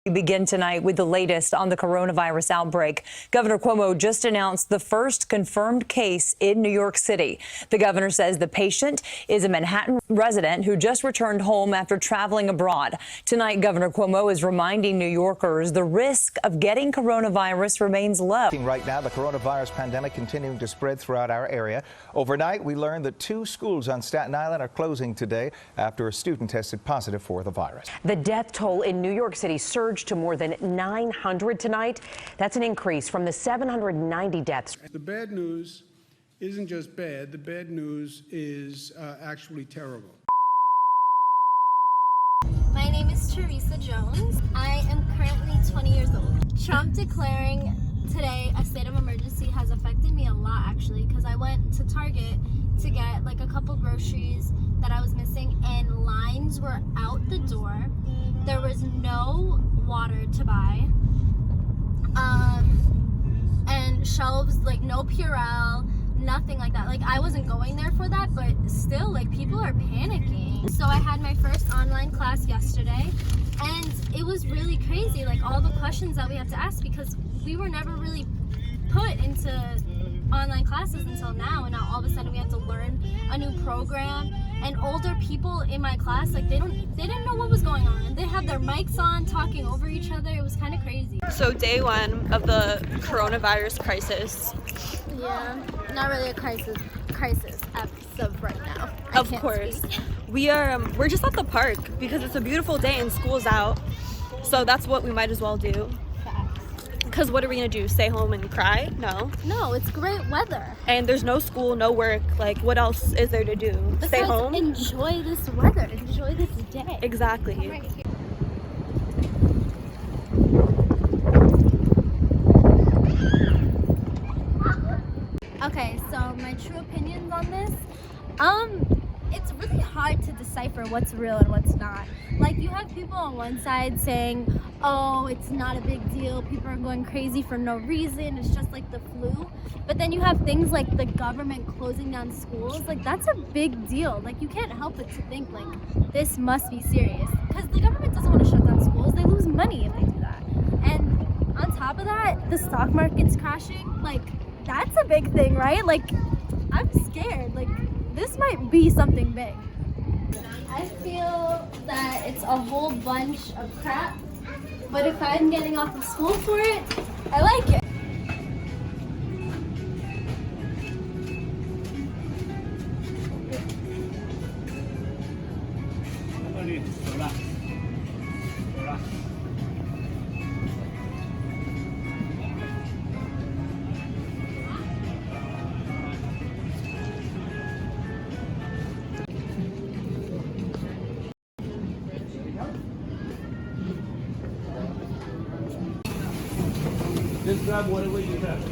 We begin tonight with the latest on the coronavirus outbreak. Governor Cuomo just announced the first confirmed case in New York City. The governor says the patient is a Manhattan resident who just returned home after traveling abroad. Tonight, Governor Cuomo is reminding New Yorkers the risk of getting coronavirus remains low. Right now, the coronavirus pandemic continuing to spread throughout our area. Overnight, we learned that 2 schools on Staten Island are closing today after a student tested positive for the virus. The death toll in New York City surged to more than 900 tonight. That's an increase from the 790 deaths. The bad news isn't just bad. The bad news is actually terrible. My name is Teresa Jones. I am currently 20 years old. Trump declaring today a state of emergency has affected me a lot, actually, because I went to Target to get like a couple groceries that I was missing, and lines were out the door. There was no water to buy, and shelves, like no Purell, nothing like that. Like, I wasn't going there for that, but still, like, people are panicking. So I had my first online class yesterday, and it was really crazy, like all the questions that we had to ask, because we were never really put into online classes until now, and now all of a sudden we have to learn a new program. And older people in my class, like, they didn't know what was going on. They had their mics on, talking over each other. It was kind of crazy. So day one of the coronavirus crisis. Yeah, not really a crisis as of right now. Of course. We're just at the park because it's a beautiful day and school's out. So that's what we might as well do. Because what are we going to do? Stay home and cry? No. No, it's great weather. And there's no school, no work. Like, what else is there to do? Besides, stay home? Enjoy this weather. Enjoy this day. Exactly. Right here. Okay, so my true opinions on this, it's really hard to decipher what's real and what's not. Like, you have people on one side saying, oh, it's not a big deal, people are going crazy for no reason, it's just like the flu. But then you have things like the government closing down schools. Like, that's a big deal. Like, you can't help but to think, like, this must be serious. Because the government doesn't want to shut down schools. They lose money if they do that. And on top of that, the stock market's crashing. Like, that's a big thing, right? Like, I'm scared. Like, this might be something big. I feel that it's a whole bunch of crap, but if I'm getting off of school for it, I like it. Just grab whatever you have.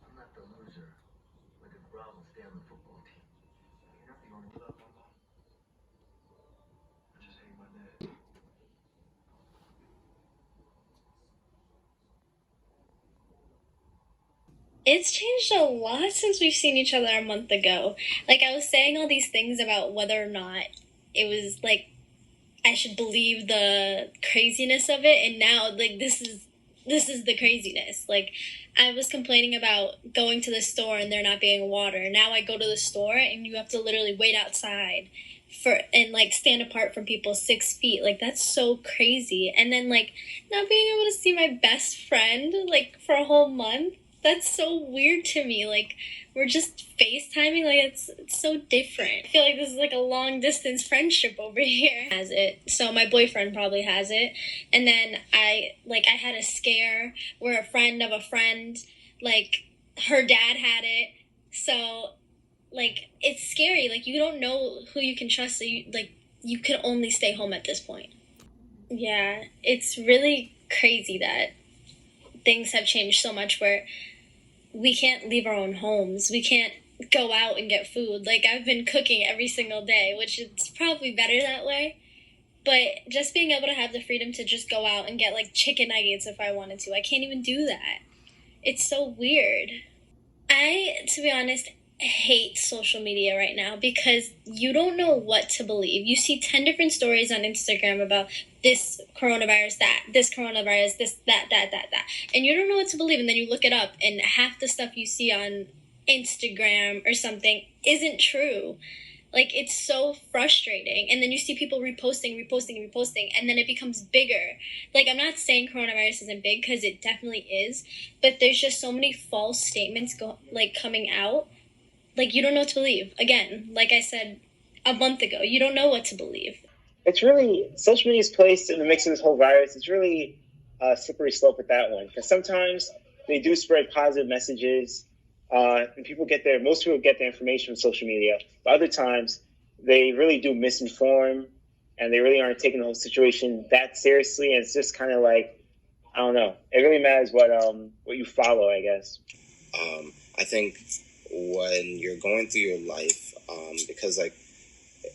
I'm not the loser. Like a Bravo stay on the football team. You're not the only one. I just hate my dad. It's changed a lot since we've seen each other a month ago. Like, I was saying all these things about whether or not it was, like, I should believe the craziness of it, and now, like, this is the craziness. Like, I was complaining about going to the store and there not being water. Now I go to the store and you have to literally wait outside and like stand apart from people 6 feet. Like, that's so crazy. And then, like, not being able to see my best friend, like, for a whole month. That's so weird to me. Like, we're just FaceTiming. Like, it's so different. I feel like this is like a long distance friendship over here. Has it. So my boyfriend probably has it. And then I had a scare where a friend of a friend, like, her dad had it. So like, it's scary. Like, you don't know who you can trust, so you can only stay home at this point. Yeah, it's really crazy that things have changed so much where we can't leave our own homes. We can't go out and get food. Like, I've been cooking every single day, which is probably better that way. But just being able to have the freedom to just go out and get, like, chicken nuggets if I wanted to. I can't even do that. It's so weird. I, to be honest, hate social media right now because you don't know what to believe. You see 10 different stories on Instagram about this coronavirus, this coronavirus, this, that. And you don't know what to believe. And then you look it up and half the stuff you see on Instagram or something isn't true. Like, it's so frustrating. And then you see people reposting, and then it becomes bigger. Like, I'm not saying coronavirus isn't big, because it definitely is, but there's just so many false statements coming out. Like, you don't know what to believe. Again, like I said a month ago, you don't know what to believe. It's really, social media's placed in the mix of this whole virus. It's really a slippery slope with that one, because sometimes they do spread positive messages. And most people get their information from social media. But other times, they really do misinform, and they really aren't taking the whole situation that seriously. And it's just kind of like, I don't know. It really matters what you follow, I guess. I think when you're going through your life, because like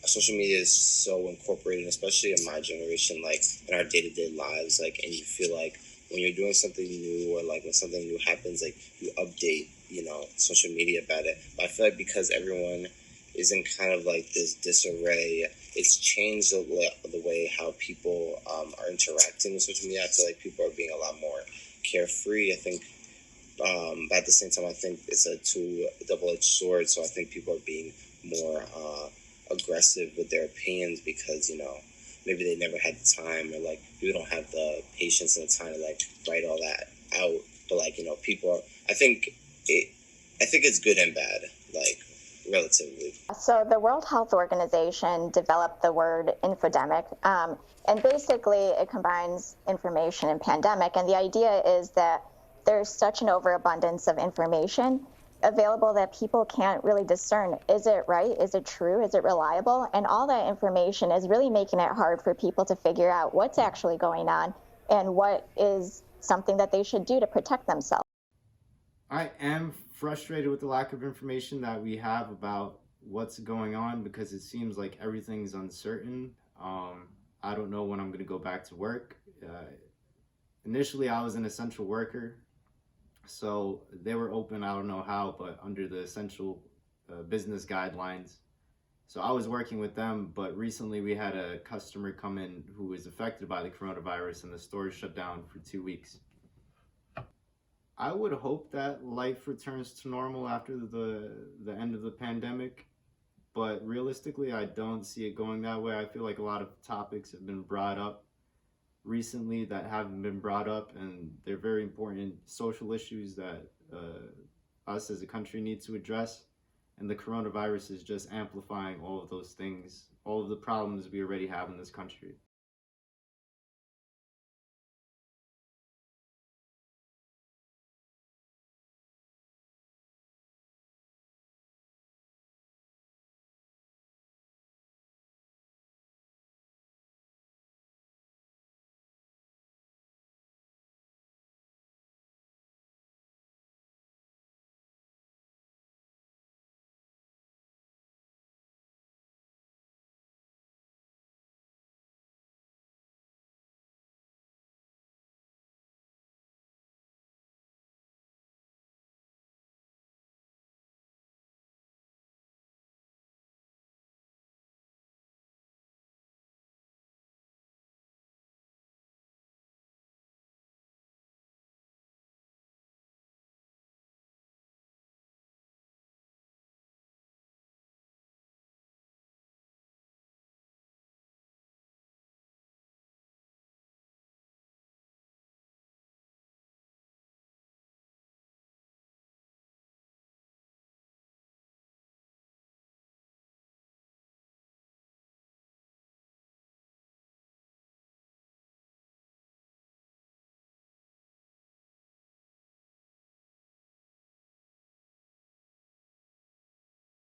social media is so incorporated, especially in my generation, like in our day-to-day lives, like, and you feel like when you're doing something new, or like when something new happens, like you update, social media about it. But I feel like because everyone is in kind of like this disarray, it's changed the way how people are interacting with social media. I feel like people are being a lot more carefree. I think, but at the same time, I think it's a double-edged sword. So I think people are being more aggressive with their opinions because, maybe they never had the time, or like people don't have the patience and the time to like write all that out. But like, people are, I think it's good and bad, like relatively. So the World Health Organization developed the word infodemic, and basically it combines information and pandemic. And the idea is that there's such an overabundance of information available that people can't really discern, is it right, is it true, is it reliable? And all that information is really making it hard for people to figure out what's actually going on and what is something that they should do to protect themselves. I am frustrated with the lack of information that we have about what's going on, because it seems like everything's uncertain. I don't know when I'm going to go back to work. Initially, I was an essential worker, so they were open, I don't know how, but under the essential business guidelines. So I was working with them, but recently we had a customer come in who was affected by the coronavirus, and the store shut down for 2 weeks. I would hope that life returns to normal after the end of the pandemic, but realistically, I don't see it going that way. I feel like a lot of topics have been brought up recently that haven't been brought up, and they're very important social issues that us as a country need to address, and the coronavirus is just amplifying all of those things, all of the problems we already have in this country.